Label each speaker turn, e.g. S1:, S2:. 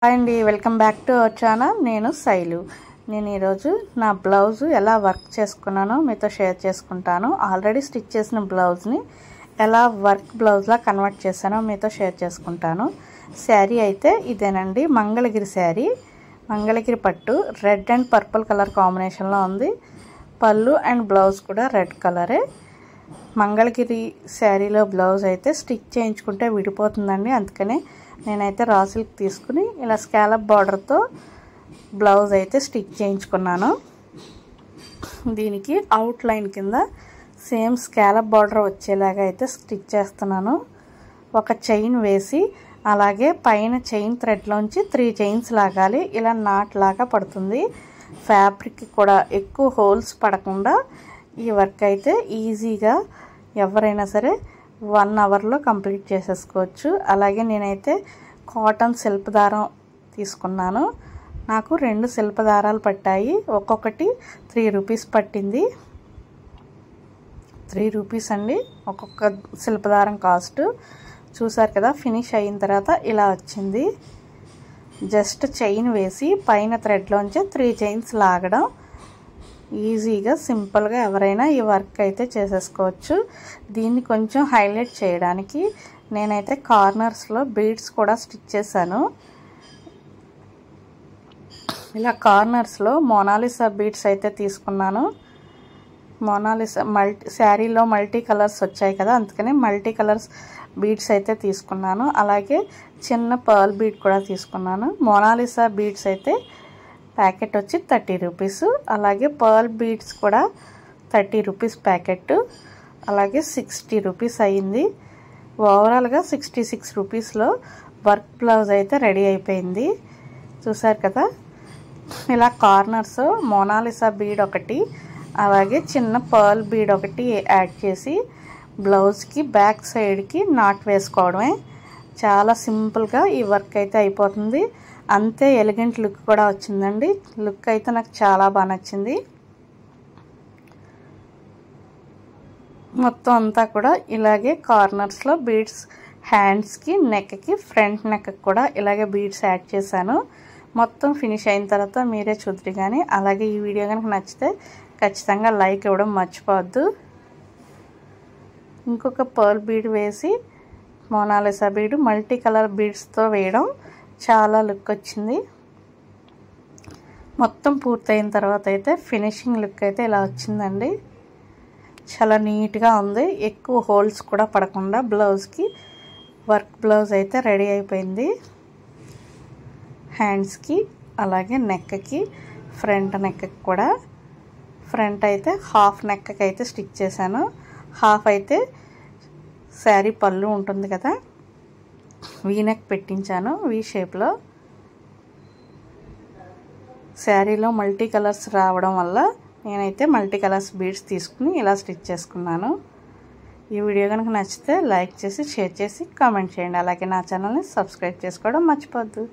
S1: Hi అండి, welcome back to our channel. నేను శైలు. నేను ఈరోజు నా బ్లౌజ్ ఎలా వర్క్ చేసుకున్నానో మీతో షేర్ చేసుకుంటాను. ఆల్రెడీ స్టిచ్ చేసిన బ్లౌజ్ని ఎలా వర్క్ బ్లౌజ్లా కన్వర్ట్ చేశానో మీతో షేర్ చేసుకుంటాను. శారీ అయితే ఇదేనండి, మంగళగిరి శారీ. మంగళగిరి పట్టు రెడ్ అండ్ పర్పుల్ కలర్ కాంబినేషన్లో ఉంది. పళ్ళు అండ్ బ్లౌజ్ కూడా రెడ్ కలరే. మంగళగిరి శారీలో బ్లౌజ్ అయితే స్టిచ్ చేయించుకుంటే విడిపోతుందండి, అందుకనే నేనైతే రా సిల్క్ తీసుకుని ఇలా స్కాలప్ బార్డర్తో బ్లౌజ్ అయితే స్టిచ్ చేయించుకున్నాను. దీనికి అవుట్ లైన్ కింద సేమ్ స్కాలప్ బార్డర్ వచ్చేలాగా అయితే స్టిచ్ చేస్తున్నాను. ఒక చైన్ వేసి అలాగే పైన చైన్ థ్రెడ్లోంచి 3 చైన్స్ లాగాలి. ఇలా నాట్ లాగా పడుతుంది. ఫ్యాబ్రిక్ కూడా ఎక్కువ హోల్స్ పడకుండా ఈ వర్క్ అయితే ఈజీగా ఎవరైనా సరే 1 అవర్లో కంప్లీట్ చేసేసుకోవచ్చు. అలాగే నేనైతే కాటన్ సిల్క్ దారం తీసుకున్నాను. నాకు 2 సిల్క్ దారాలు పట్టాయి. ఒక్కొక్కటి 3 రూపీస్ పట్టింది. 3 రూపీస్ అండి ఒక్కొక్క సిల్క్ దారం కాస్ట్. చూసారు కదా, ఫినిష్ అయిన తర్వాత ఇలా వచ్చింది. జస్ట్ చైన్ వేసి పైన థ్రెడ్లోంచి 3 చైన్స్ లాగడం. ఈజీగా సింపుల్గా ఎవరైనా ఈ వర్క్ అయితే చేసేసుకోవచ్చు. దీన్ని కొంచెం హైలైట్ చేయడానికి నేనైతే కార్నర్స్లో బీడ్స్ కూడా స్టిచ్ చేశాను. ఇలా కార్నర్స్లో మోనాలిసా బీడ్స్ అయితే తీసుకున్నాను. మోనాలిసా శారీలో మల్టీ కలర్స్ వచ్చాయి కదా, అందుకని మల్టీ కలర్స్ బీడ్స్ అయితే తీసుకున్నాను. అలాగే చిన్న పర్ల్ బీడ్ కూడా తీసుకున్నాను. మోనాలిసా బీడ్స్ అయితే ప్యాకెట్ వచ్చి 30 రూపీస్. అలాగే పర్ల్ బీడ్స్ కూడా 30 రూపీస్ ప్యాకెట్. అలాగే 60 రూపీస్ అయ్యింది. ఓవరాల్గా 66 రూపీస్లో వర్క్ బ్లౌజ్ అయితే రెడీ అయిపోయింది. చూసారు కదా, ఇలా కార్నర్స్ మోనాలిసా బీడ్ ఒకటి అలాగే చిన్న పర్ల్ బీడ్ ఒకటి యాడ్ చేసి బ్లౌజ్కి బ్యాక్ సైడ్కి నాట్ వేసుకోవడమే. చాలా సింపుల్గా ఈ వర్క్ అయితే అయిపోతుంది. అంతే ఎలిగెంట్ లుక్ కూడా వచ్చిందండి. లుక్ అయితే నాకు చాలా బాగా నచ్చింది. మొత్తం అంతా కూడా ఇలాగే కార్నర్స్లో బీడ్స్ హ్యాండ్స్కి, నెక్కి, ఫ్రంట్ నెక్కి కూడా ఇలాగే బీడ్స్ యాడ్ చేశాను. మొత్తం ఫినిష్ అయిన తర్వాత మీరే చూద్దరు. కానీ అలాగే ఈ వీడియో కనుక నచ్చితే ఖచ్చితంగా లైక్ ఇవ్వడం మర్చిపోవద్దు. ఇంకొక పర్ల్ బీడ్ వేసి మోనాలిసా బీడ్ మల్టీ కలర్ బీడ్స్తో వేయడం చాలా లుక్ వచ్చింది. మొత్తం పూర్తయిన తర్వాత అయితే ఫినిషింగ్ లుక్ అయితే ఇలా వచ్చిందండి. చాలా నీట్గా ఉంది. ఎక్కువ హోల్స్ కూడా పడకుండా బ్లౌజ్కి వర్క్ బ్లౌజ్ అయితే రెడీ అయిపోయింది. హ్యాండ్స్కి అలాగే నెక్కి, ఫ్రంట్ నెక్కి కూడా. ఫ్రంట్ అయితే హాఫ్ నెక్కి అయితే స్టిచ్ చేశాను. హాఫ్ అయితే శారీ పళ్ళు ఉంటుంది కదా, వీ నెక్ పెట్టించాను. వీ షేప్లో శారీలో మల్టీ కలర్స్ రావడం వల్ల నేనైతే మల్టీ కలర్స్ బీడ్స్ తీసుకుని ఇలా స్టిచ్ చేసుకున్నాను. ఈ వీడియో కనుక నచ్చితే లైక్ చేసి, షేర్ చేసి, కామెంట్ చేయండి. అలాగే నా ఛానల్ని సబ్స్క్రైబ్ చేసుకోవడం మర్చిపోవద్దు.